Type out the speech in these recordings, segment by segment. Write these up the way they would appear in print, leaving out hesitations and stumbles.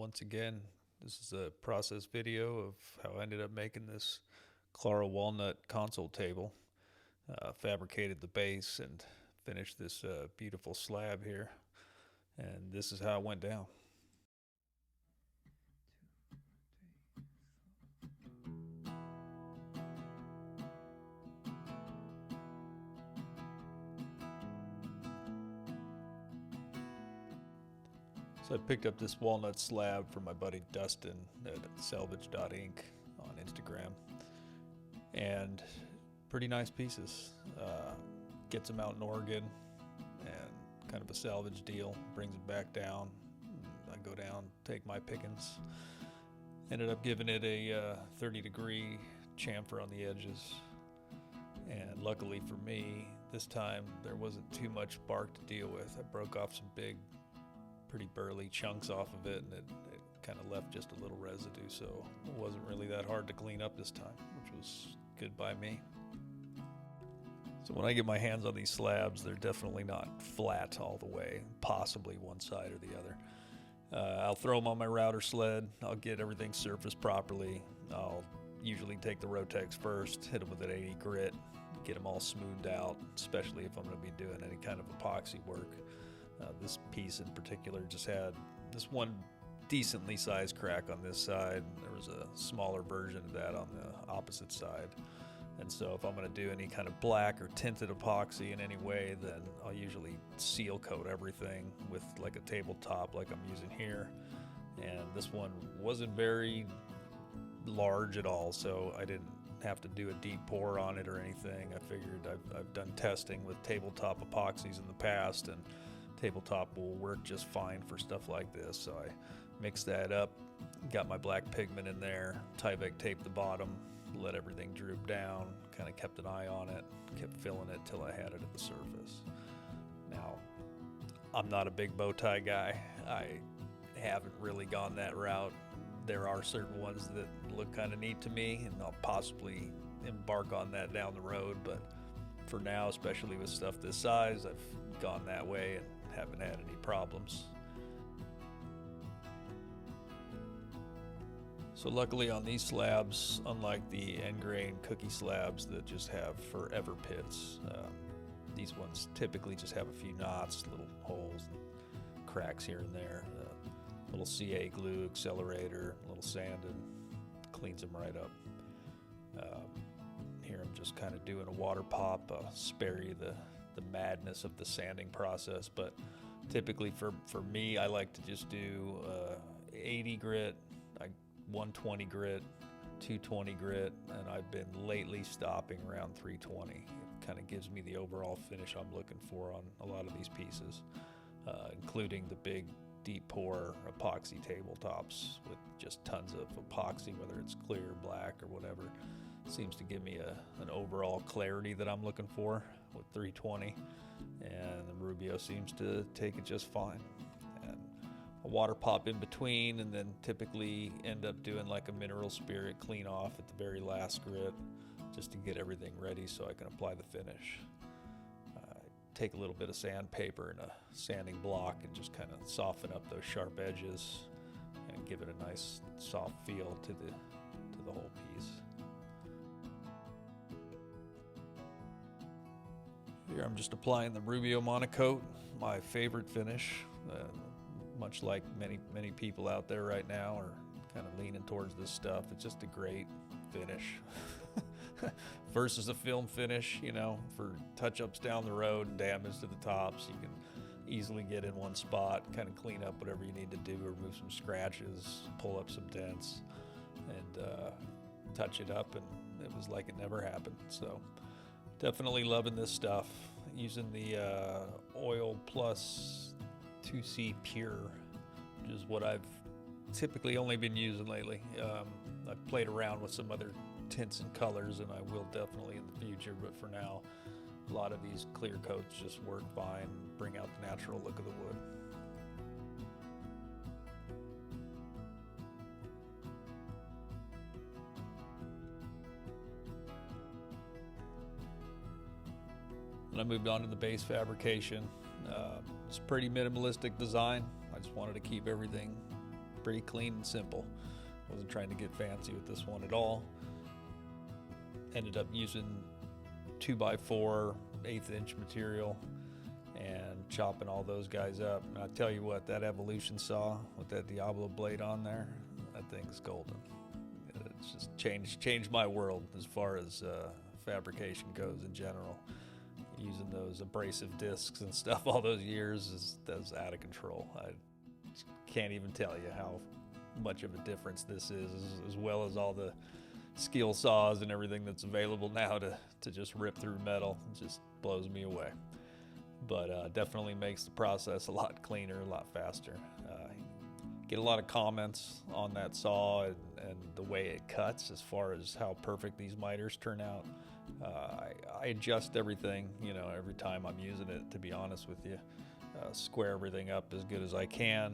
once again. This is a process video of how I ended up making this Claro Walnut console table. Fabricated the base and finished this beautiful slab here. And this is how it went down. So I picked up this walnut slab from my buddy Dustin at salvage.inc on Instagram, and pretty nice pieces. Gets them out in Oregon, and kind of a salvage deal, brings it back down. I go down, take my pickings. Ended up giving it a 30-degree chamfer on the edges, and luckily for me, this time there wasn't too much bark to deal with. I broke off some big, pretty burly chunks off of it, and it kind of left just a little residue, so it wasn't really that hard to clean up this time, which was good by me. So when I get my hands on these slabs, they're definitely not flat all the way, possibly one side or the other. I'll throw them on my router sled. I'll get everything surfaced properly. I'll usually take the Rotex first, hit them with an 80 grit, get them all smoothed out, especially if I'm going to be doing any kind of epoxy work. This piece in particular just had this one decently sized crack on this side. There was a smaller version of that on the opposite side. And so if I'm going to do any kind of black or tinted epoxy in any way, then I'll usually seal coat everything with like a tabletop like I'm using here. And this one wasn't very large at all, so I didn't have to do a deep pour on it or anything. I figured I've done testing with tabletop epoxies in the past, and tabletop will work just fine for stuff like this. So I mixed that up, got my black pigment in there, Tyvek taped the bottom, let everything droop down, kind of kept an eye on it, kept filling it till I had it at the surface. Now, I'm not a big bow tie guy. I haven't really gone that route. There are certain ones that look kind of neat to me, and I'll possibly embark on that down the road, but for now, especially with stuff this size, I've gone that way and haven't had any problems. So luckily on these slabs, unlike the end grain cookie slabs that just have forever pits, these ones typically just have a few knots, little holes, cracks here and there. Little CA glue, accelerator, a little sand, and cleans them right up. Here I'm just kind of doing a water pop, spare you the madness of the sanding process, but typically for me, I like to just do 80 grit, 120 grit, 220 grit, and I've been lately stopping around 320. It kind of gives me the overall finish I'm looking for on a lot of these pieces, including the big deep pour epoxy tabletops with just tons of epoxy, whether it's clear, black, or whatever. Seems to give me an overall clarity that I'm looking for with 320, and the Rubio seems to take it just fine. And a water pop in between, and then typically end up doing like a mineral spirit clean off at the very last grit, just to get everything ready so I can apply the finish. Take a little bit of sandpaper and a sanding block and just kind of soften up those sharp edges and give it a nice soft feel to the whole piece. Here I'm just applying the Rubio Monocoat, my favorite finish. Much like many people out there right now are kind of leaning towards this stuff. It's just a great finish. Versus a film finish, you know, for touch-ups down the road and damage to the tops, you can easily get in one spot, kind of clean up whatever you need to do, remove some scratches, pull up some dents, and touch it up, and it was like it never happened. So definitely loving this stuff. Using the Oil Plus 2C Pure, which is what I've typically only been using lately. I've played around with some other tints and colors, and I will definitely in the future, but for now, a lot of these clear coats just work fine, bring out the natural look of the wood. And I moved on to the base fabrication. It's a pretty minimalistic design. I just wanted to keep everything pretty clean and simple. Wasn't trying to get fancy with this one at all. Ended up using 2x4 1/8 inch material and chopping all those guys up. And I tell you what, that Evolution saw with that Diablo blade on there, that thing's golden. It's just changed my world as far as fabrication goes in general. Using those abrasive discs and stuff all those years that's out of control. I can't even tell you how much of a difference this is, as well as all the skill saws and everything that's available now to just rip through metal. It just blows me away. But definitely makes the process a lot cleaner, a lot faster. Get a lot of comments on that saw and the way it cuts, as far as how perfect these miters turn out. I adjust everything, every time I'm using it, to be honest with you. Square everything up as good as I can.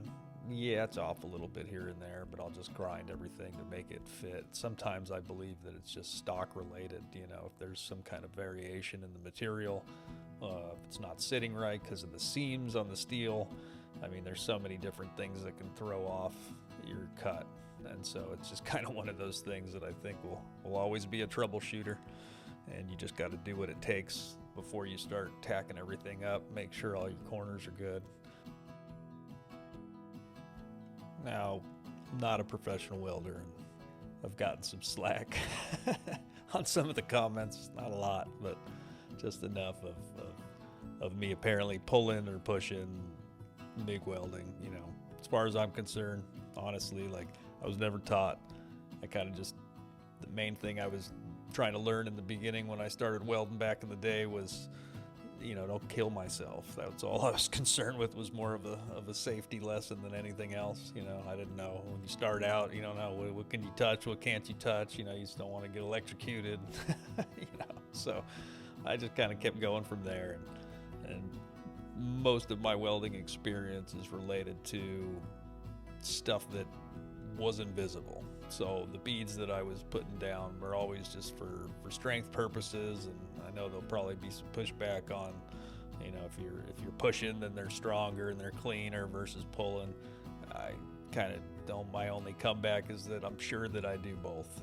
Yeah, it's off a little bit here and there, but I'll just grind everything to make it fit. Sometimes I believe that it's just stock related, if there's some kind of variation in the material, if it's not sitting right because of the seams on the steel. I mean, there's so many different things that can throw off your cut. And so it's just kind of one of those things that I think will always be a troubleshooter. And you just got to do what it takes before you start tacking everything up. Make sure all your corners are good. Now, I'm not a professional welder, and I've gotten some slack on some of the comments. Not a lot, but just enough of me apparently pulling or pushing MIG welding. As far as I'm concerned, honestly, I was never taught. The main thing I was trying to learn in the beginning when I started welding back in the day was, don't kill myself. That's all I was concerned with, was more of a safety lesson than anything else. I didn't know. When you start out, you don't know what can you touch, what can't you touch. You just don't want to get electrocuted. So I just kind of kept going from there. And most of my welding experience is related to stuff that was invisible. So the beads that I was putting down were always just for strength purposes, and I know there'll probably be some pushback on, if you're pushing, then they're stronger and they're cleaner versus pulling. I kind of don't. My only comeback is that I'm sure that I do both.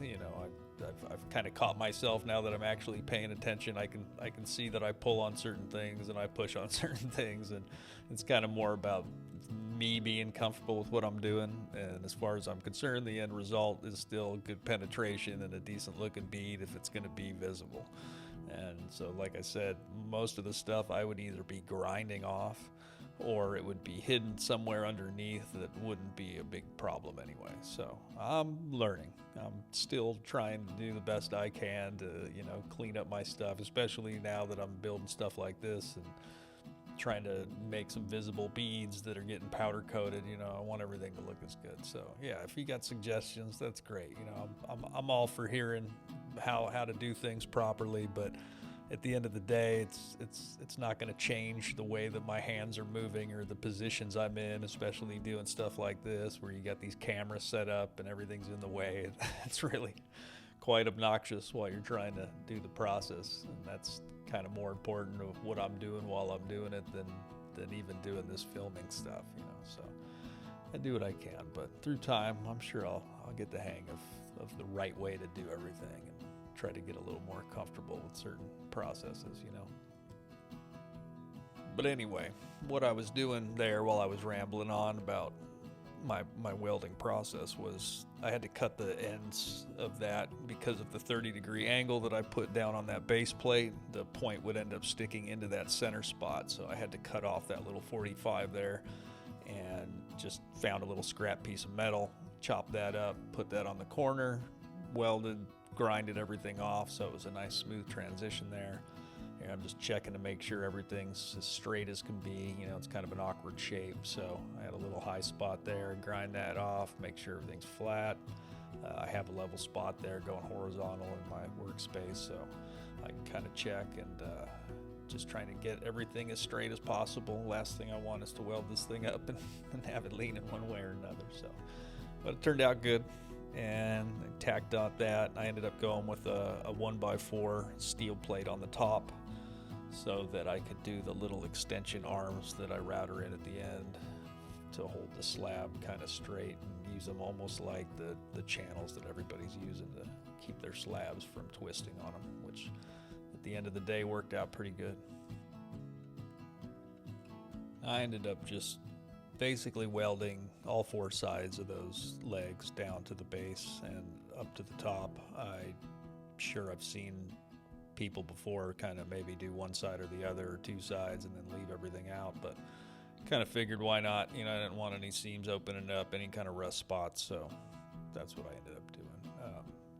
I've kind of caught myself now that I'm actually paying attention. I can see that I pull on certain things and I push on certain things, and it's kind of more about me being comfortable with what I'm doing. And as far as I'm concerned, the end result is still good penetration and a decent looking bead if it's going to be visible. And so, like I said, most of the stuff I would either be grinding off, or it would be hidden somewhere underneath that wouldn't be a big problem anyway. So I'm learning. I'm still trying to do the best I can to, clean up my stuff, especially now that I'm building stuff like this and trying to make some visible beads that are getting powder coated. I want everything to look as good. So yeah, if you got suggestions, that's great. I'm all for hearing how to do things properly, but at the end of the day, it's not going to change the way that my hands are moving or the positions I'm in, especially doing stuff like this where you got these cameras set up and everything's in the way. It's really quite obnoxious while you're trying to do the process, and that's kind of more important of what I'm doing while I'm doing it than even doing this filming stuff. So I do what I can, but through time, I'm sure I'll get the hang of the right way to do everything and try to get a little more comfortable with certain processes. But anyway, what I was doing there while I was rambling on about my welding process was I had to cut the ends of that because of the 30-degree angle that I put down on that base plate. The point would end up sticking into that center spot, so I had to cut off that little 45 there, and just found a little scrap piece of metal, chopped that up, put that on the corner, welded, grinded everything off, so it was a nice smooth transition there. And I'm just checking to make sure everything's as straight as can be. It's kind of an awkward shape, so I had a little high spot there, grind that off, make sure everything's flat. I have a level spot there going horizontal in my workspace, so I can kind of check and just trying to get everything as straight as possible. Last thing I want is to weld this thing up and have it leaning one way or another. So, but it turned out good, and I tacked on that. I ended up going with a 1x4 steel plate on the top, so that I could do the little extension arms that I router in at the end to hold the slab kind of straight and use them almost like the channels that everybody's using to keep their slabs from twisting on them, which at the end of the day worked out pretty good. I ended up just basically welding all 4 sides of those legs down to the base and up to the top. I'm sure I've seen people before kind of maybe do one side or the other, or 2 sides, and then leave everything out, but kind of figured why not. You know, I didn't want any seams opening up, any kind of rust spots, so that's what I ended up doing.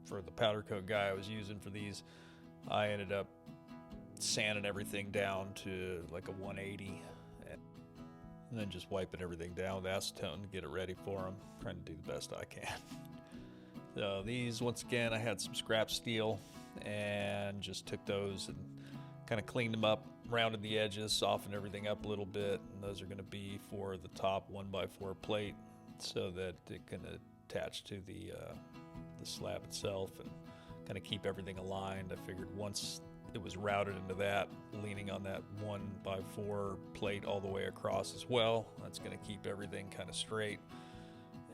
For the powder coat guy I was using for these, I ended up sanding everything down to like a 180 and then just wiping everything down with acetone to get it ready for them, trying to do the best I can. So these, once again, I had some scrap steel and just took those and kind of cleaned them up, rounded the edges, softened everything up a little bit, and those are going to be for the top 1x4 plate so that it can attach to the slab itself and kind of keep everything aligned. I figured once it was routed into that, leaning on that 1x4 plate all the way across as well, that's going to keep everything kind of straight.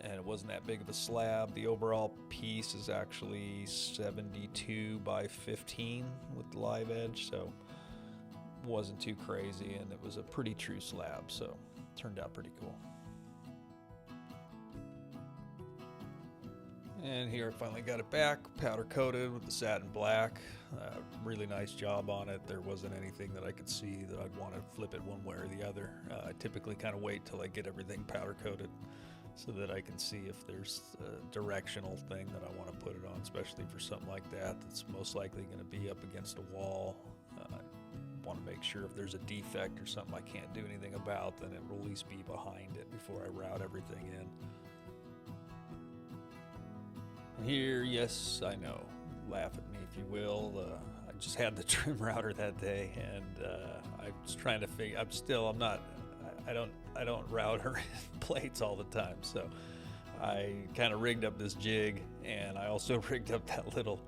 And it wasn't that big of a slab. The overall piece is actually 72 by 15 with the live edge, so it wasn't too crazy, and it was a pretty true slab, so it turned out pretty cool. And here I finally got it back, powder coated with the satin black. Really nice job on it. There wasn't anything that I could see that I'd want to flip it one way or the other. I typically kind of wait till I get everything powder coated so that I can see if there's a directional thing that I want to put it on, especially for something like that that's most likely going to be up against a wall. I want to make sure if there's a defect or something I can't do anything about, then it will at least be behind it before I route everything in. Here, yes, I know, laugh at me if you will. I just had the trim router that day, and I was trying to figure. I don't router plates all the time, so I kind of rigged up this jig, and I also rigged up that little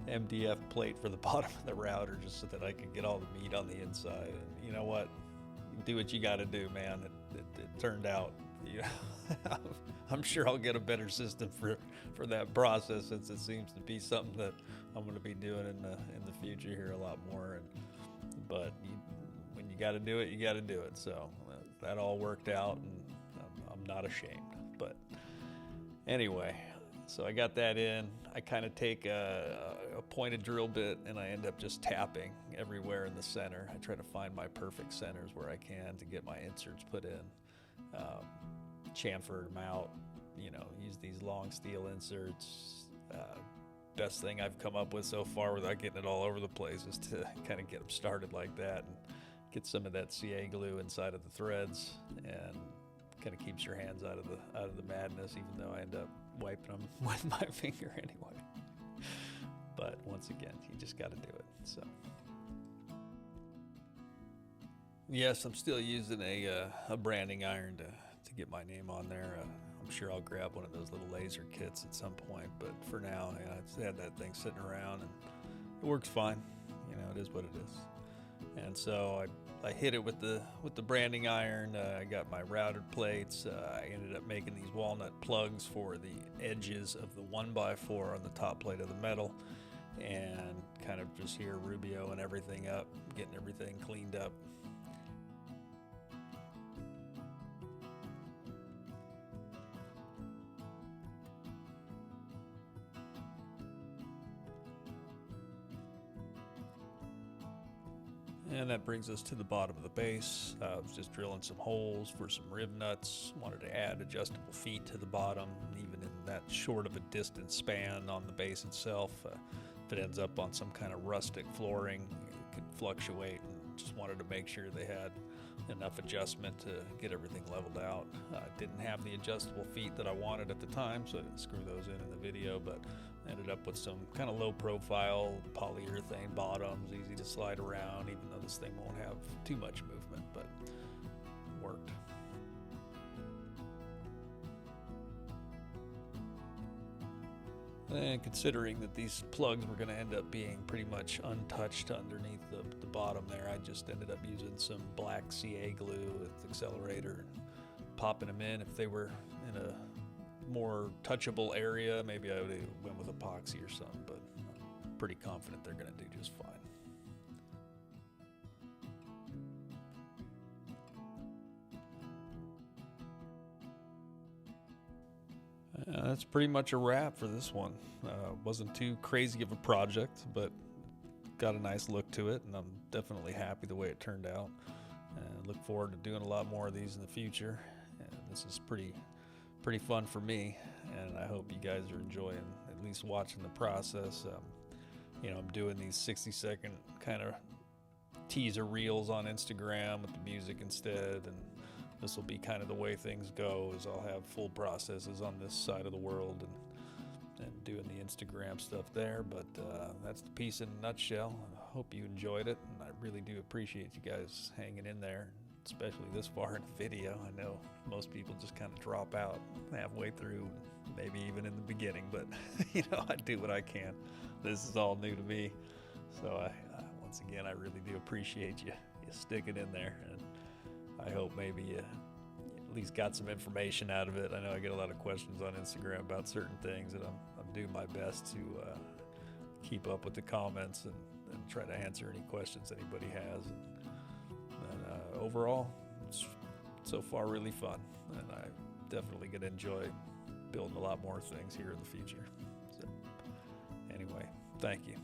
MDF plate for the bottom of the router just so that I could get all the meat on the inside. And you know what? You do what you got to do, man. It turned out. You know, I'm sure I'll get a better system for that process, since it seems to be something that I'm going to be doing in the future here a lot more. But when you got to do it, you got to do it. So that all worked out, and I'm not ashamed. But anyway, so I got that in. I kind of take a pointed drill bit, and I end up just tapping everywhere in the center. I try to find my perfect centers where I can to get my inserts put in. Chamfered them out, you know, use these long steel inserts. Best thing I've come up with so far without getting it all over the place is to kind of get them started like that and get some of that CA glue inside of the threads, and kind of keeps your hands out of the madness, even though I end up wiping them with my finger anyway. But once again, you just got to do it. So yes, I'm still using a branding iron to get my name on there. I'm sure I'll grab one of those little laser kits at some point, but for now, yeah, I just had that thing sitting around, and it works fine. You know, it is what it is. And so I hit it with the branding iron. I got my routed plates. I ended up making these walnut plugs for the edges of the 1x4 on the top plate of the metal, and kind of just here Rubio and everything up, getting everything cleaned up. And that brings us to the bottom of the base. I was just drilling some holes for some rib nuts. Wanted to add adjustable feet to the bottom, even in that short of a distance span on the base itself. If it ends up on some kind of rustic flooring, it could fluctuate, and just wanted to make sure they had enough adjustment to get everything leveled out. I didn't have the adjustable feet that I wanted at the time, so I didn't screw those in the video, but ended up with some kind of low profile polyurethane bottoms, easy to slide around, even though this thing won't have too much movement, but it worked. And considering that these plugs were going to end up being pretty much untouched underneath the bottom there, I just ended up using some black CA glue with accelerator, popping them in. If they were in a more touchable area, maybe I would have went with epoxy or something, but I'm pretty confident they're going to do just fine. That's pretty much a wrap for this one. Wasn't too crazy of a project, but got a nice look to it, and I'm definitely happy the way it turned out. And look forward to doing a lot more of these in the future. And this is pretty fun for me, and I hope you guys are enjoying at least watching the process. You know, I'm doing these 60-second kind of teaser reels on Instagram with the music instead, and this will be kind of the way things go, is I'll have full processes on this side of the world and doing the Instagram stuff there. But that's the piece in a nutshell. I hope you enjoyed it, and I really do appreciate you guys hanging in there, especially this far in the video. I know most people just kind of drop out halfway through, maybe even in the beginning, but you know, I do what I can. This is all new to me, so once again, I really do appreciate you sticking in there, and I hope maybe you at least got some information out of it. I know I get a lot of questions on Instagram about certain things, and I'm doing my best to keep up with the comments and try to answer any questions anybody has. And overall, it's so far really fun, and I'm definitely going to enjoy building a lot more things here in the future. So anyway, thank you.